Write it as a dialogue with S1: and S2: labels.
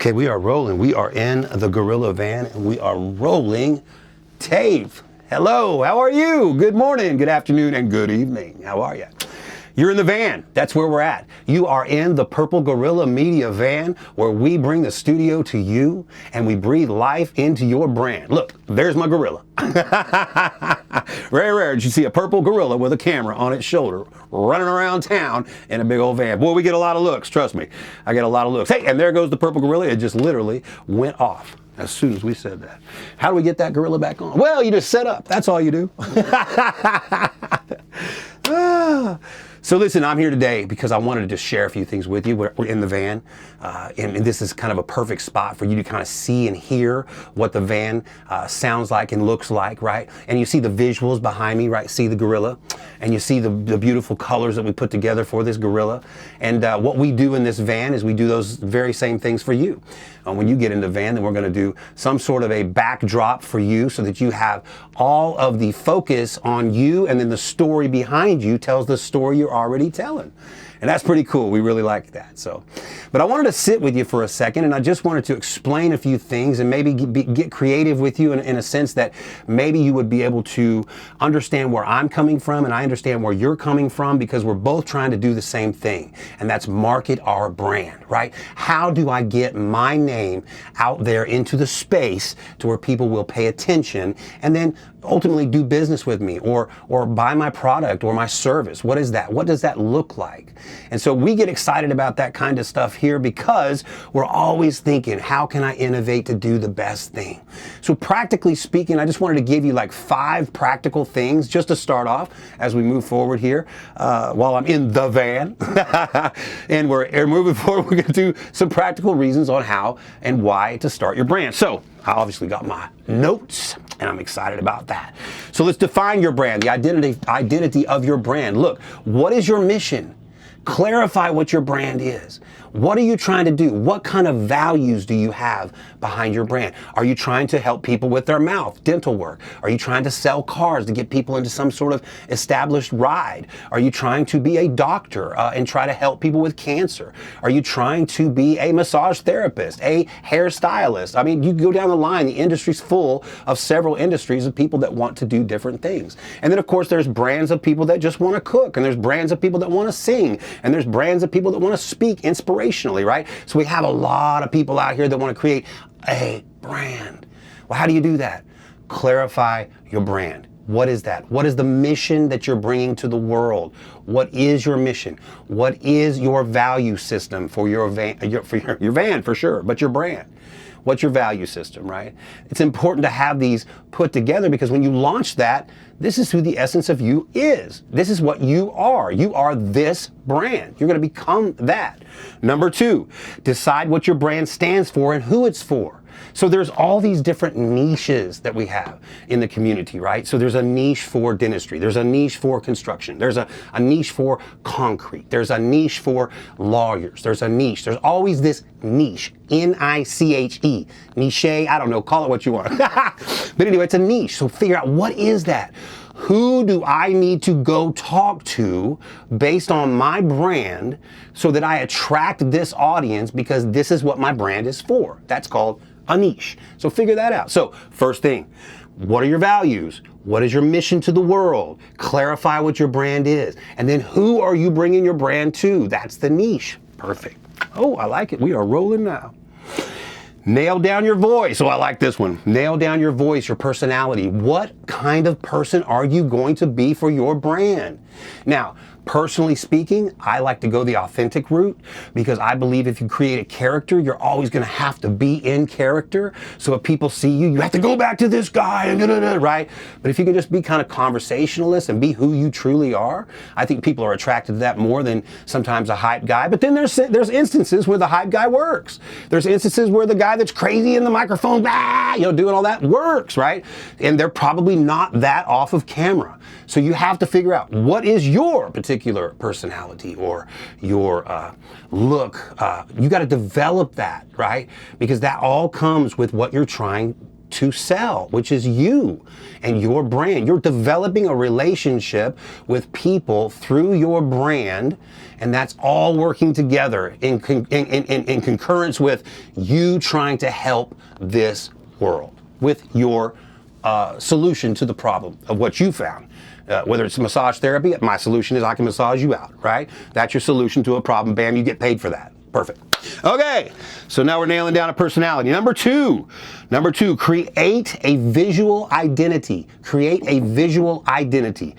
S1: Okay, we are rolling. We are in the Gorilla van and we are rolling. Tave, hello, how are you? Good morning, good afternoon, and good evening. How are you? You're in the van. That's where we're at. You are in the Purple Gorilla Media van, where we bring the studio to you and we breathe life into your brand. Look, there's my gorilla. Very rare did you see a purple gorilla with a camera on its shoulder running around town in a big old van. Boy, we get a lot of looks, trust me. I get a lot of looks. Hey, and there goes the purple gorilla. It just literally went off as soon as we said that. How do we get that gorilla back on? Well, you just set up. That's all you do. So listen, I'm here today because I wanted to just share a few things with you. We're in the van, and this is kind of a perfect spot for you to kind of see and hear what the van sounds like and looks like, right? And you see the visuals behind me, right? See the gorilla, and you see the beautiful colors that we put together for this gorilla. And what we do in this van is we do those very same things for you. When you get in the van, then we're going to do some sort of a backdrop for you so that you have all of the focus on you, and then the story behind you tells the story you're already telling. And that's pretty cool. We really like that. But I wanted to sit with you for a second, and I just wanted to explain a few things and maybe get creative with you in a sense that maybe you would be able to understand where I'm coming from and I understand where you're coming from, because we're both trying to do the same thing, and that's market our brand, right? How do I get my name out there into the space to where people will pay attention and then ultimately do business with me or buy my product or my service? What is that? What does that look like? And so we get excited about that kind of stuff here because we're always thinking, how can I innovate to do the best thing? So practically speaking, I just wanted to give you like 5 practical things just to start off as we move forward here while I'm in the van. And we're moving forward. We're going to do some practical reasons on how and why to start your brand. So I obviously got my notes and I'm excited about that. So let's define your brand, the identity of your brand. Look, what is your mission? Clarify what your brand is. What are you trying to do? What kind of values do you have behind your brand? Are you trying to help people with their mouth, dental work? Are you trying to sell cars to get people into some sort of established ride? Are you trying to be a doctor and try to help people with cancer? Are you trying to be a massage therapist, a hairstylist? I mean, you go down the line, the industry's full of several industries of people that want to do different things. And then of course there's brands of people that just want to cook, and there's brands of people that want to sing, and there's brands of people that want to speak inspirationally, right? So we have a lot of people out here that want to create a brand. Well, how do you do that? Clarify your brand. What is that? What is the mission that you're bringing to the world? What is your mission? What is your value system for your van, your van for sure, but your brand? What's your value system, right? It's important to have these put together because when you launch that, this is who the essence of you is. This is what you are. You are this brand. You're going to become that. Number 2, decide what your brand stands for and who it's for. So there's all these different niches that we have in the community, right? So there's a niche for dentistry. There's a niche for construction. There's a niche for concrete. There's a niche for lawyers. There's a niche. There's always this niche, N-I-C-H-E, niche, I don't know, call it what you want. But anyway, it's a niche. So figure out, what is that? Who do I need to go talk to based on my brand so that I attract this audience, because this is what my brand is for? That's called a niche. So figure that out. So first thing, what are your values? What is your mission to the world? Clarify what your brand is. And then who are you bringing your brand to? That's the niche. Perfect. Oh, I like it. We are rolling now. Nail down your voice. Oh, I like this one. Nail down your voice, your personality. What kind of person are you going to be for your brand? Now, personally speaking, I like to go the authentic route because I believe if you create a character, you're always going to have to be in character. So if people see you, you have to go back to this guy, and right? But if you can just be kind of conversationalist and be who you truly are, I think people are attracted to that more than sometimes a hype guy. But then there's instances where the hype guy works. There's instances where the guy that's crazy in the microphone, doing all that works, right? And they're probably not that off of camera. So you have to figure out, what is your particular personality or your look? You got to develop that, right? Because that all comes with what you're trying to sell, which is you and your brand. You're developing a relationship with people through your brand, and that's all working together in concurrence with you trying to help this world with your solution to the problem of what you found. Whether it's massage therapy, my solution is I can massage you out, right? That's your solution to a problem. Bam, you get paid for that. Perfect. Okay, so now we're nailing down a personality. Number two, create a visual identity. Create a visual identity.